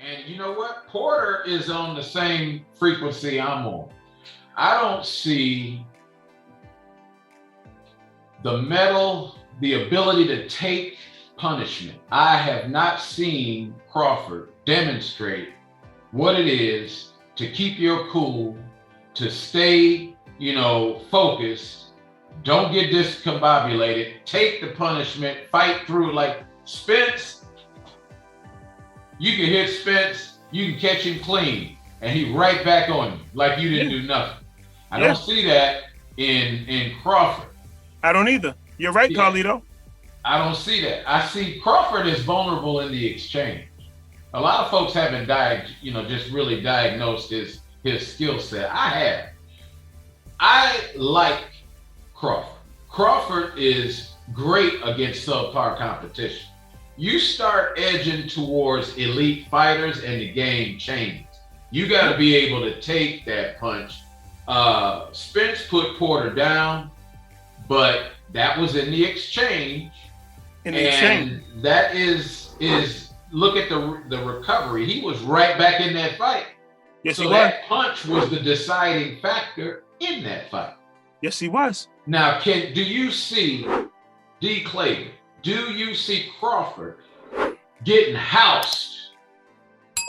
And you know what? Porter is on the same frequency I'm on. I don't see the mettle, the ability to take punishment. I have not seen Crawford demonstrate what it is to keep your cool, to stay, focused, don't get discombobulated, take the punishment, fight through. Like Spence, you can hit Spence, you can catch him clean, and he right back on you like you didn't do nothing. I don't see that in Crawford. I don't either. You're right, Carlito. I don't see that. I see Crawford is vulnerable in the exchange. A lot of folks haven't just really diagnosed his skill set. I have. I like Crawford. Crawford is great against subpar competition. You start edging towards elite fighters and the game changes. You got to be able to take that punch. Spence put Porter down, but that was in the exchange. That is look at the recovery. He was right back in that fight. Yes, so he that punch was the deciding factor in that fight. Yes, he was. Now, do you see D. Clayton? Do you see Crawford getting housed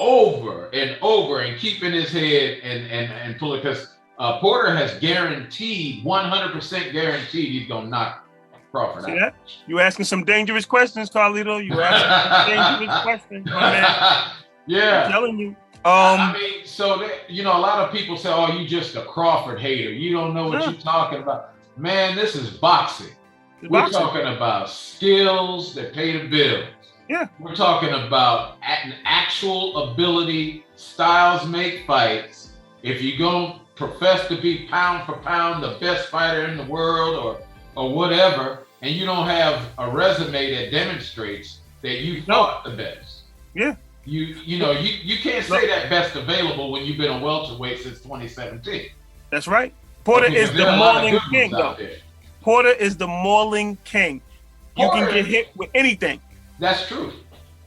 over and over and keeping his head and pulling? Because Porter has guaranteed, 100% guaranteed, he's gonna knock Crawford out. That? You asking some dangerous questions, Carlito. You asking some dangerous questions, my man. Yeah. I'm telling you. So a lot of people say, "Oh, you just a Crawford hater. You don't know what you're talking about." Man, this is boxing. We're talking about skills that pay the bills. Yeah. We're talking about an actual ability. Styles make fights. If you're going to profess to be pound for pound the best fighter in the world or whatever, and you don't have a resume that demonstrates that you fought the best. Yeah. You can't say that best available when you've been a welterweight since 2017. That's right. Porter is the mauling king, though. Porter is the mauling king. You can get hit with anything. That's true.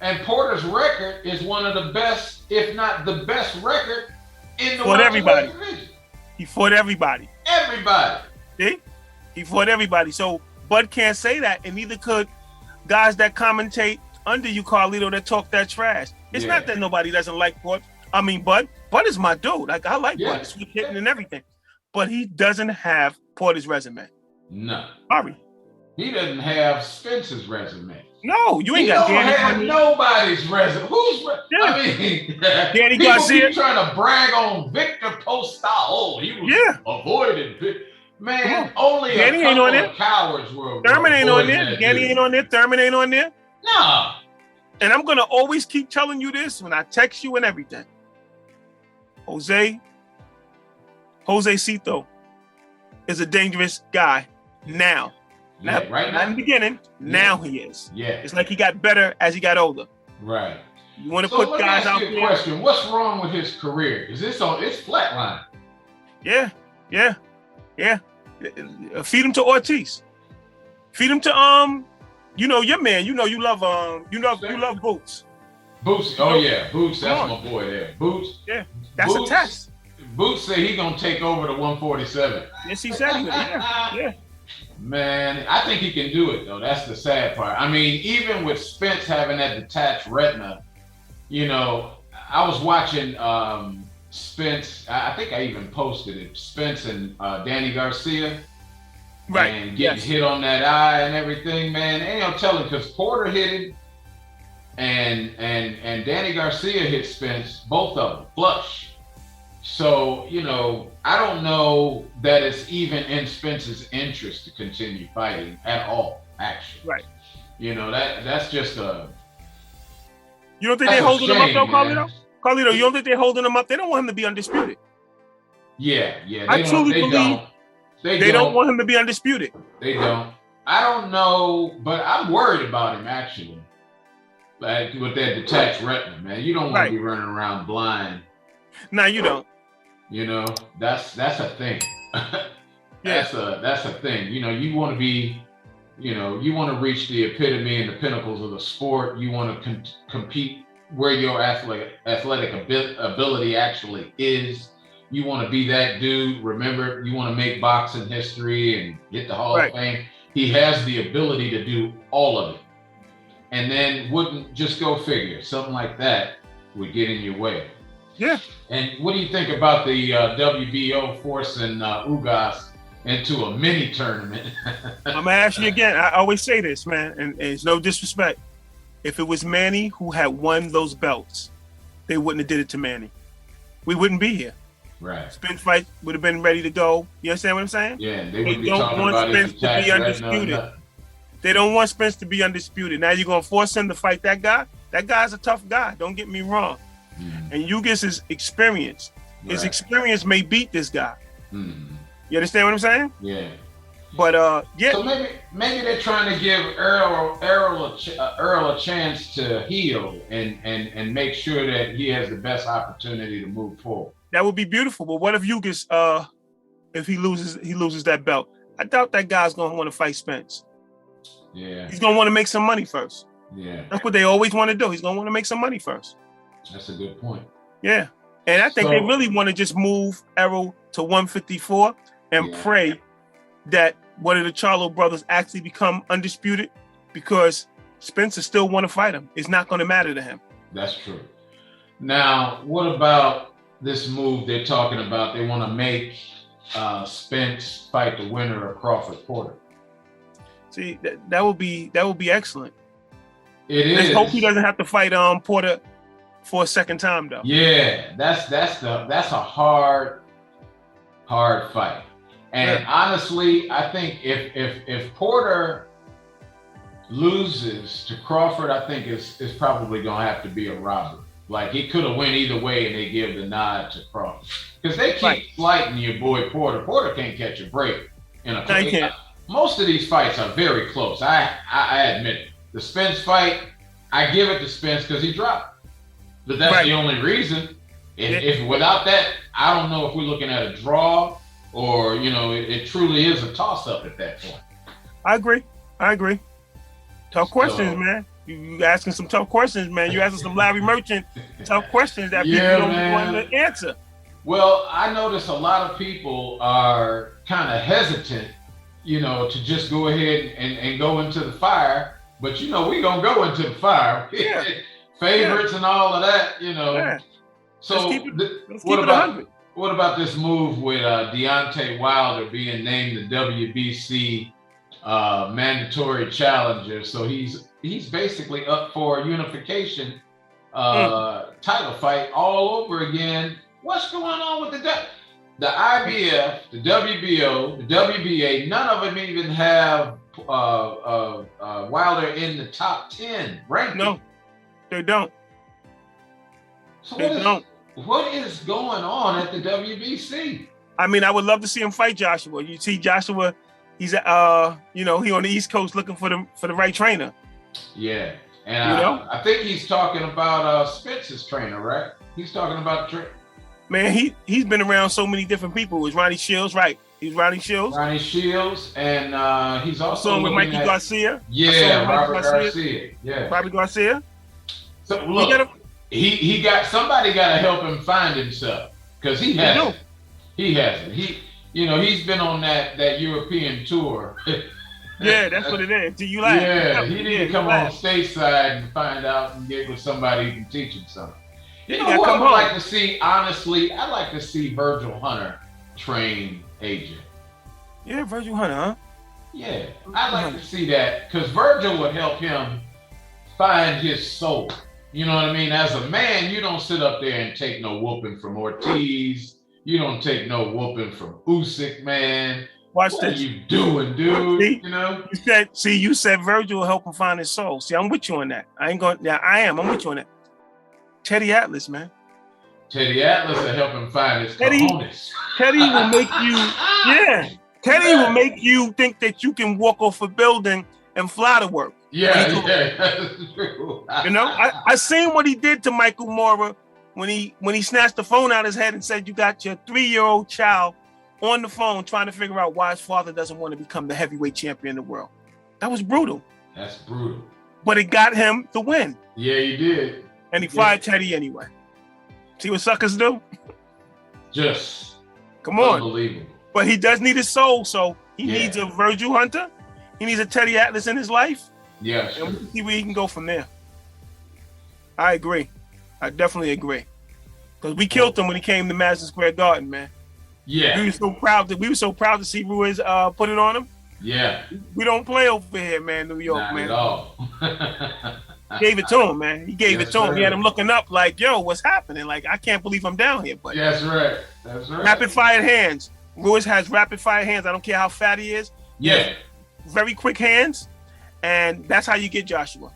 And Porter's record is one of the best, if not the best record in the welterweight division. He fought everybody. Everybody. See? He fought everybody. So Bud can't say that, and neither could guys that commentate under you, Carlito, that talk that trash. It's not that nobody doesn't like Bud. I mean, Bud is my dude. Like, I like Bud. He's hitting and everything. But he doesn't have Porter's resume. No. Sorry. He doesn't have Spence's resume. No, you ain't got Danny. He don't have nobody's resume. Who's Danny Garcia. Keep trying to brag on Victor Postal. Oh, he was avoided. Man, only Danny a couple of cowards were. Thurman ain't on there. Danny ain't on there. Thurman ain't on there. No. And I'm going to always keep telling you this when I text you and everything. Jose Cito is a dangerous guy now. Right now? Not in the beginning. Now he is. Yeah. It's like he got better as he got older. Right. You want to put guys out there. Let me ask you a question. What's wrong with his career? Is it's flatline? Yeah. Feed him to Ortiz. Feed him to your man. You love Boots. Boots. Oh yeah, Boots. That's my boy there. Boots. Yeah. That's Boots, a test. Boots said he gonna take over the 147. Yes, he said he would. Yeah. Man, I think he can do it though. That's the sad part. I mean, even with Spence having that detached retina, I was watching Spence. I think I even posted it. Spence and Danny Garcia. Right. And getting hit on that eye and everything, man. Ain't no telling, because Porter hit him and Danny Garcia hit Spence, both of them, flush. So, I don't know that it's even in Spence's interest to continue fighting at all, actually. Right. That's just a... You don't think they're holding him up, though, Carlito? Carlito, you don't think they're holding him up? They don't want him to be undisputed. Yeah. I truly believe they don't want him to be undisputed. They don't. I don't know, but I'm worried about him, actually. Like, with that detached retina, man. You don't want to be running around blind. No, you don't. That's a thing. That's a thing. You want to be, you want to reach the epitome and the pinnacles of the sport. You want to compete where your athletic ability actually is. You want to be that dude. Remember, you want to make boxing history and get the Hall of Fame. He has the ability to do all of it. And then wouldn't just go figure, something like that would get in your way. Yeah. And what do you think about the WBO forcing Ugas into a mini tournament? I'm going to ask you again. I always say this, man, and it's no disrespect. If it was Manny who had won those belts, they wouldn't have did it to Manny. We wouldn't be here. Right. Spence fight would have been ready to go. You understand what I'm saying? Yeah, they wouldn't be talking about Spence to be undisputed. They don't want Spence to be undisputed. Now you're going to force him to fight that guy? That guy's a tough guy. Don't get me wrong. And Ugas' experience. His experience may beat this guy. You understand what I'm saying? Yeah. But yeah. So maybe they're trying to give Errol a chance to heal and make sure that he has the best opportunity to move forward. That would be beautiful. But what if Ugas, if he loses that belt? I doubt that guy's gonna want to fight Spence. Yeah. He's gonna want to make some money first. Yeah. That's what they always want to do. He's gonna want to make some money first. That's a good point. Yeah. And I think they really want to just move Errol to 154 and pray that one of the Charlo brothers actually become undisputed, because Spencer still want to fight him. It's not going to matter to him. That's true. Now, what about this move they're talking about? They want to make Spence fight the winner of Crawford Porter. See, that would be excellent. It is. Let's hope he doesn't have to fight Porter for a second time, though. Yeah, that's a hard fight. And honestly, I think if Porter loses to Crawford, I think it's probably gonna have to be a robbery. Like, he could have went either way, and they give the nod to Crawford, because they keep slighting your boy Porter. Porter can't catch a break in a fight. Most of these fights are very close. I admit it. The Spence fight, I give it to Spence because he dropped, but that's the only reason. If without that, I don't know if we're looking at a draw or it truly is a toss-up at that point. I agree. Tough questions, man. You asking some tough questions, man. You asking some Larry Merchant tough questions that people don't want to answer. Well, I notice a lot of people are kind of hesitant, to just go ahead and go into the fire. But we gonna go into the fire. Favorites and all of that, Yeah. So let's keep it 100. What about this move with Deontay Wilder being named the WBC mandatory challenger? So he's basically up for a unification title fight all over again. What's going on with the IBF, the WBO, the WBA? None of them even have Wilder in the top 10 ranking. No, they don't. So what is going on at the WBC? I mean, I would love to see him fight Joshua. You see Joshua, he's he on the East Coast looking for the right trainer. Yeah. And I think he's talking about Spence's trainer, right? He's talking about man, he's been around so many different people. Is Ronnie Shields, right? He's Ronnie Shields. Ronnie Shields, and he's also with Mikey Garcia. Yeah, Robert Garcia. Yeah. Robert Garcia. So look, he got somebody got to help him find himself, because he hasn't. He hasn't. He's been on that European tour. Yeah, that's what it is. Do you laugh? Yeah, he need to come on stateside and find out and get with somebody who can teach him something. What I would like to see, honestly, I'd like to see Virgil Hunter train AJ. Yeah, Virgil Hunter, huh? Yeah, I'd like to see that, because Virgil would help him find his soul. You know what I mean? As a man, you don't sit up there and take no whooping from Ortiz. You don't take no whooping from Usyk, man. Watch what this. What are you doing, dude? See, you said Virgil will help him find his soul. See, I'm with you on that. I'm with you on that. Teddy Atlas, man. Teddy Atlas will help him find his cojones. Teddy will make you, Teddy will make you think that you can walk off a building and fly to work. Yeah, that's true. I seen what he did to Michael Moorer when he snatched the phone out of his head and said, you got your 3-year-old child on the phone trying to figure out why his father doesn't want to become the heavyweight champion of the world. That was brutal. That's brutal. But it got him the win. Yeah, he did. And he fired Teddy anyway. See what suckers do? Just come on. Unbelievable. But he does need his soul, so he needs a Virgil Hunter. He needs a Teddy Atlas in his life. Yeah. And we can see where he can go from there. I agree. I definitely agree. Because we killed him when he came to Madison Square Garden, man. Yeah. We were so proud to see Ruiz put it on him. Yeah. We don't play over here, man, New York, Not man. at all. Gave it to him, man. He gave it to him. Sir. He had him looking up like, yo, what's happening? Like, I can't believe I'm down here. But That's right. That's right. rapid fire hands. Ruiz has rapid fire hands. I don't care how fat he is. Yeah. Very quick hands. And that's how you get Joshua.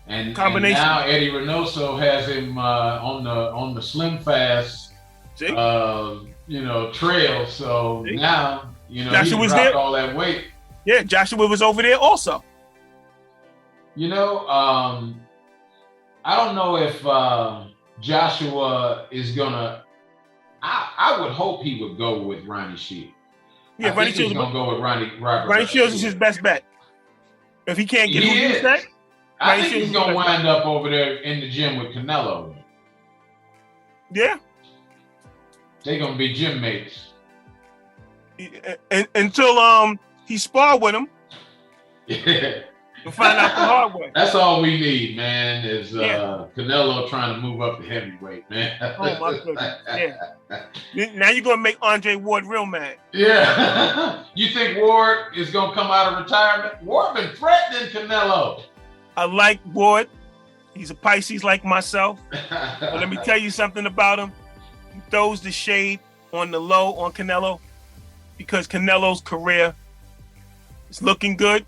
And combination. And now Eddie Reynoso has him on the slim fast trail. So now, Joshua he was dropped there. all that weight. Yeah, Joshua was over there also. I don't know if Joshua is gonna. I would hope he would go with Ronnie Shields. Yeah, I think he's gonna go with Ronnie Shields is his best bet. If he can't get who you say, I think he's gonna wind up over there in the gym with Canelo. Yeah, they're gonna be gym mates until he sparred with him. Yeah. To find out the hard way. That's all we need, man, is Canelo trying to move up to heavyweight, man. Oh, my goodness. Yeah. Now you're going to make Andre Ward real mad. Yeah. You think Ward is going to come out of retirement? Ward been threatening Canelo. I like Ward. He's a Pisces like myself. But let me tell you something about him. He throws the shade on the low on Canelo because Canelo's career is looking good.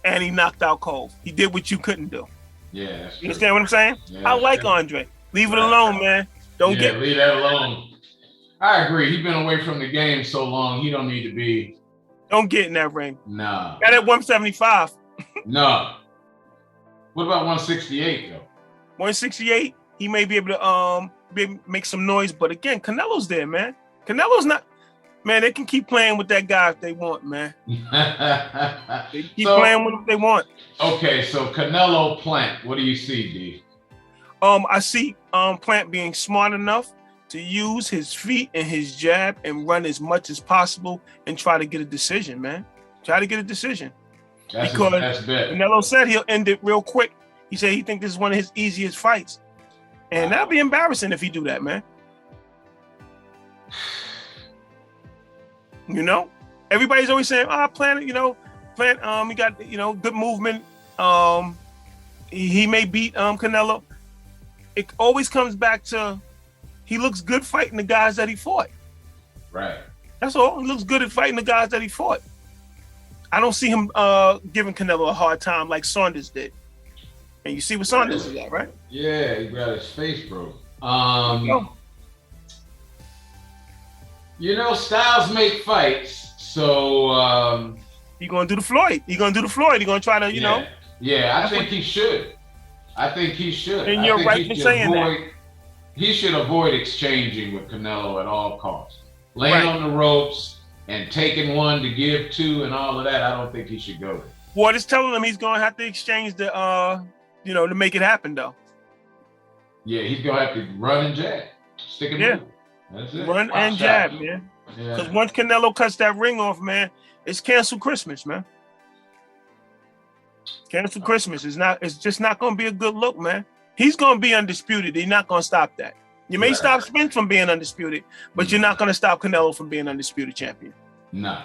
And he knocked out Cole. He did what you couldn't do. Yeah, that's true. You understand what I'm saying? Yeah, I like Andre. Leave it alone, man. Leave that alone. I agree. He's been away from the game so long. He don't need to be. Don't get in that ring. Nah. Got at 175. No. What about 168 though? 168. He may be able to make some noise, but again, Canelo's there, man. Canelo's not. Man, they can keep playing with that guy if they want, man. They keep playing with him if they want. Okay, so Canelo Plant, what do you see, D? I see Plant being smart enough to use his feet and his jab and run as much as possible and try to get a decision, man. Try to get a decision. That's his best bet. Canelo said he'll end it real quick. He said he thinks this is one of his easiest fights. And that'd be embarrassing if he do that, man. Everybody's always saying, Plant, he got, good movement. He may beat Canelo. It always comes back to he looks good fighting the guys that he fought. Right. That's all. He looks good at fighting the guys that he fought. I don't see him giving Canelo a hard time like Saunders did. And you see what Saunders is at, right? Yeah, he got his face broke. Styles make fights, so he gonna do the Floyd. He gonna try to, Yeah, I think he should. And you're right for saying that. He should avoid exchanging with Canelo at all costs. Laying on the ropes and taking one to give two and all of that, I don't think he should go there. Ward is telling him he's gonna have to exchange the to make it happen though. Yeah, he's gonna have to run and jab. Stick and move. That's it. Run and jab, man. Because once Canelo cuts that ring off, man, it's canceled Christmas, man. Canceled Christmas. It's just not gonna be a good look, man. He's gonna be undisputed. He's not gonna stop that. You may stop Spence from being undisputed, but you're not gonna stop Canelo from being undisputed champion. No.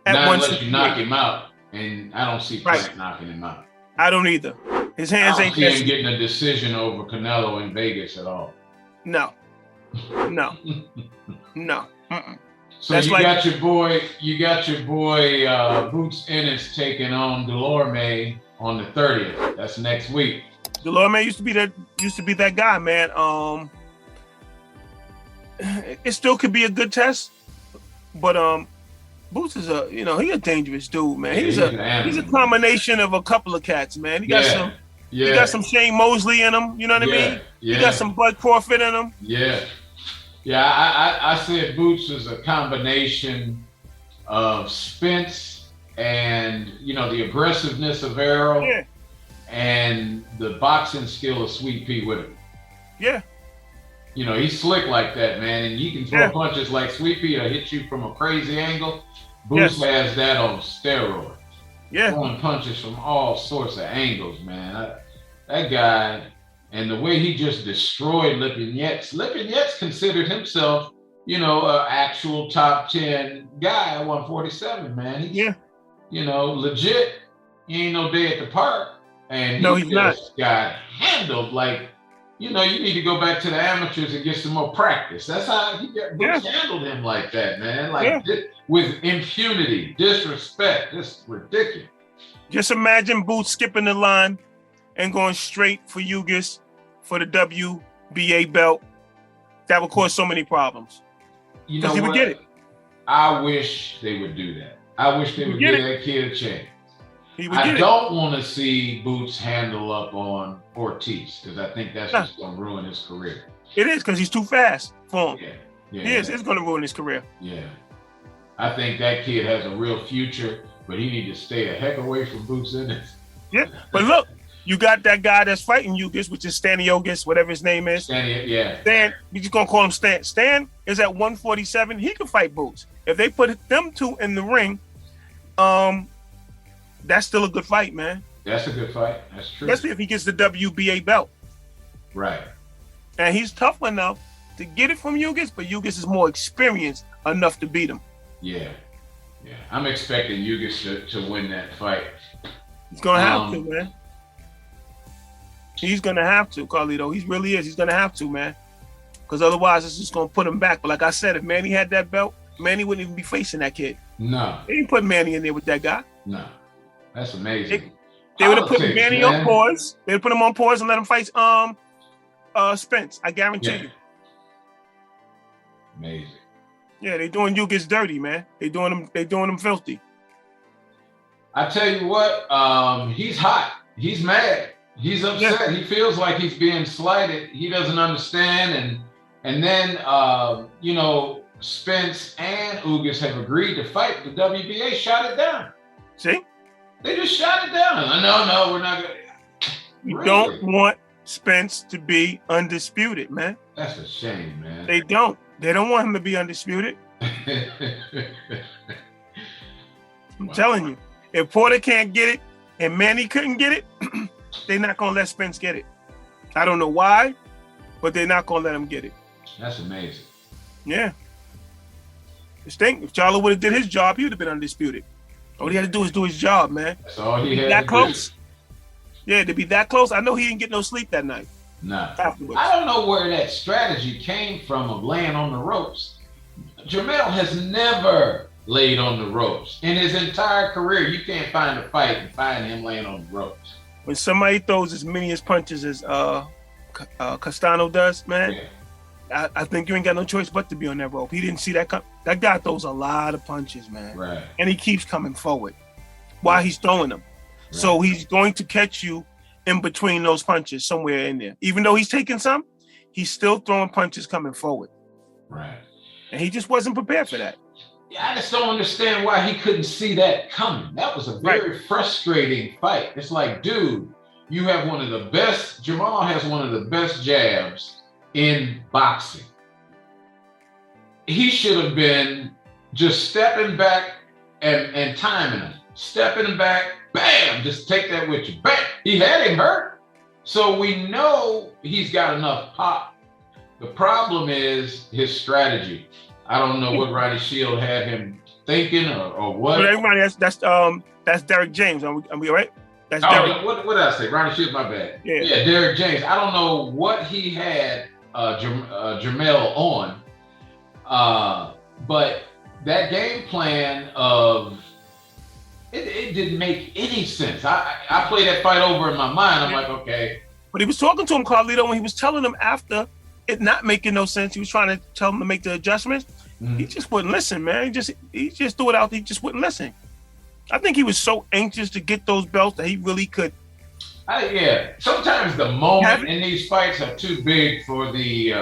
Not unless you knock him out. And I don't see Plant knocking him out. I don't either. His hands ain't see him getting a decision over Canelo in Vegas at all. No. Mm-mm. So you got your boy Boots Ennis taking on Delorme on the 30th. That's next week. Delorme used to be that guy, man. It still could be a good test, but Boots is he a dangerous dude, man. He's a combination of a couple of cats, man. He got some Shane Mosley in him, you know what I mean? Yeah. He got some Bud Crawford in him. Yeah, I said Boots is a combination of Spence and, the aggressiveness of Errol and the boxing skill of Sweet Pea Whitaker. Yeah. You know, he's slick like that, man. And you can throw punches like Sweepy or hit you from a crazy angle. Boots has that on steroids. Yeah. Throwing punches from all sorts of angles, man. That guy, and the way he just destroyed Lipinets. Lipinets considered himself, you know, an actual top 10 guy at 147, man. He's, you know, legit. He ain't no day at the park. And he's not. Got handled like, you know, you need to go back to the amateurs and get some more practice. That's how he handled him like that, man. Like with impunity, disrespect. Just ridiculous. Just imagine Boots skipping the line and going straight for Ugis for the WBA belt. That would cause so many problems. You know, he would get it. I wish they would do that. I wish they would give that kid a chance. I don't want to see Boots handle up on Ortiz because I think that's just going to ruin his career. It is because he's too fast for him. Yeah. He is. It's going to ruin his career. Yeah. I think that kid has a real future, but he needs to stay a heck away from Boots in it. Yeah. But look, you got that guy that's fighting Ugis, which is Staniotis, whatever his name is. Stan, we're just going to call him Stan. Stan is at 147. He can fight Boots. If they put them two in the ring, that's still a good fight, man. That's a good fight. That's true. Especially if he gets the WBA belt. Right. And he's tough enough to get it from Ugis, but Ugis is more experienced enough to beat him. Yeah. I'm expecting Ugis to win that fight. He's going to have to, man. He's going to have to, Carlito. He really is. He's going to have to, man. Because otherwise, it's just going to put him back. But like I said, if Manny had that belt, Manny wouldn't even be facing that kid. No. They didn't put Manny in there with that guy. No. That's amazing. They would have put Manny on pause. They would put him on pause and let him fight Spence. I guarantee you. Amazing. Yeah, they doing Ugis dirty, man. They doing him filthy. I tell you what, he's hot. He's mad. He's upset. Yeah. He feels like he's being slighted. He doesn't understand. And then you know, Spence and Ugis have agreed to fight. The WBA shot it down. See? They just shot it down. No, we're not going to. You don't want Spence to be undisputed, man. That's a shame, man. They don't. They don't want him to be undisputed. I'm telling you. If Porter can't get it and Manny couldn't get it, they're not going to let Spence get it. I don't know why, but they're not going to let him get it. That's amazing. Yeah. Just think, if Charlo would have did his job, he would have been undisputed. All he had to do is do his job, man. That's all he had that close. Yeah, to be that close. I know he didn't get no sleep that night. Nah. Afterwards. I don't know where that strategy came from of laying on the ropes. Jamal has never laid on the ropes. In his entire career, you can't find a fight and find him laying on the ropes. When somebody throws as many as punches as Castano does, man, I think you ain't got no choice but to be on that rope. He didn't see that. That guy throws a lot of punches, man. Right. And he keeps coming forward while he's throwing them. Right. So he's going to catch you in between those punches somewhere in there. Even though he's taking some, he's still throwing punches coming forward. Right. And he just wasn't prepared for that. Yeah, I just don't understand why he couldn't see that coming. That was a very frustrating fight. It's like, dude, you have one of the best, Jamal has one of the best jabs in boxing. He should have been just stepping back and timing him. Stepping back, bam, just take that with you. Bam! He had him hurt. So we know he's got enough pop. The problem is his strategy. I don't know what Roddy Shield had him thinking or what. But everybody, that's Derek James. Are we all right? That's Derek. What did I say? Roddy Shield, my bad. Yeah, Derek James. I don't know what he had Jamal on, but that game plan of it didn't make any sense. I played that fight over in my mind. I'm like, okay. But he was talking to him, Carlito, when he was telling him after it not making no sense. He was trying to tell him to make the adjustments. Mm-hmm. He just wouldn't listen, man. He just threw it out. He just wouldn't listen. I think he was so anxious to get those belts that he really could. Sometimes the moment in these fights are too big for the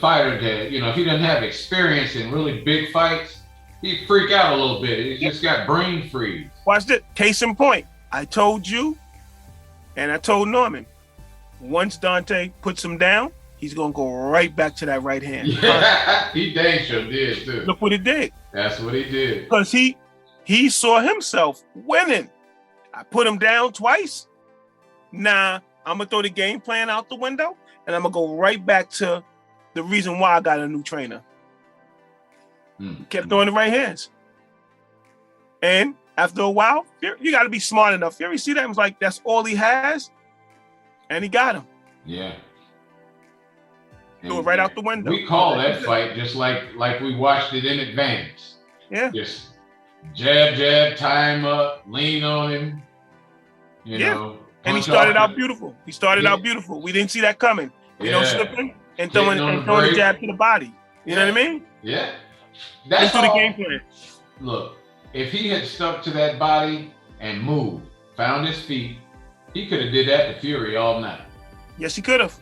fighter to, if he doesn't have experience in really big fights, he'd freak out a little bit. He's just got brain freeze. Watch this. Case in point. I told you, and I told Norman, once Deontay puts him down, he's gonna go right back to that right hand. Yeah, he dang sure did too. Look what he did. That's what he did. Because he saw himself winning. I put him down twice. Nah, I'm gonna throw the game plan out the window, and I'm gonna go right back to the reason why I got a new trainer. Kept throwing the right hands. And after a while, you got to be smart enough. Fury see that and was like, that's all he has, and he got him. Yeah. Threw it right out the window. We call that fight just like we watched it in advance. Yeah. Just jab, tie him up, lean on him. You know. And he started out beautiful. We didn't see that coming. You know, slipping and throwing the jab to the body. You know what I mean? Yeah. That's the game plan. Look, if he had stuck to that body and moved, found his feet, he could have did that to Fury all night. Yes, he could have.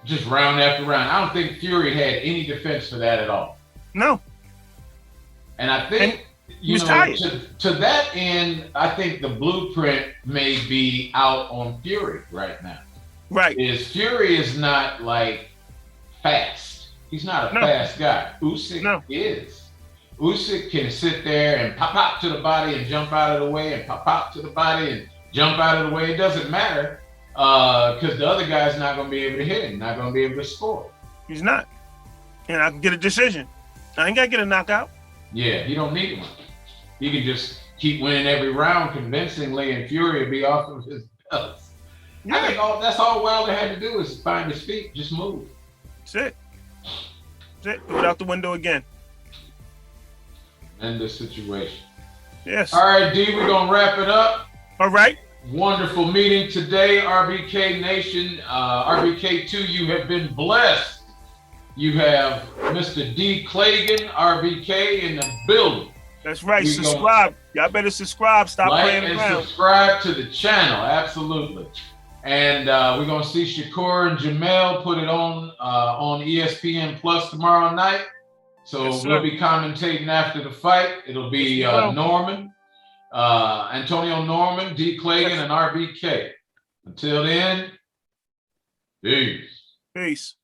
Just round after round. I don't think Fury had any defense for that at all. No. And I think, to that end, I think the blueprint may be out on Fury right now. Right. Fury is not like fast. He's not a fast guy. Usyk is. Usyk can sit there and pop to the body and jump out of the way and pop to the body and jump out of the way. It doesn't matter because the other guy's not going to be able to hit him, not going to be able to score. He's not. And I can get a decision. I ain't got to get a knockout. Yeah, he don't need one. He can just keep winning every round convincingly and Fury will be off of his belts. Yeah. I think that's all Wilder had to do is find his feet, just move. That's it. Throw it out the window again. End the situation. Yes. All right, D, we're going to wrap it up. All right. Wonderful meeting today, RBK Nation. RBK2, you have been blessed. You have Mr. D. Clagan, RBK, in the building. That's right. Subscribe. Y'all better subscribe. Stop playing around. Like and subscribe to the channel. Absolutely. And we're going to see Shakur and Jamal put it on ESPN Plus tomorrow night. So we'll be commentating after the fight. It'll be Norman, Antonio Norman, D. Clagan, and RBK. Until then, peace. Peace.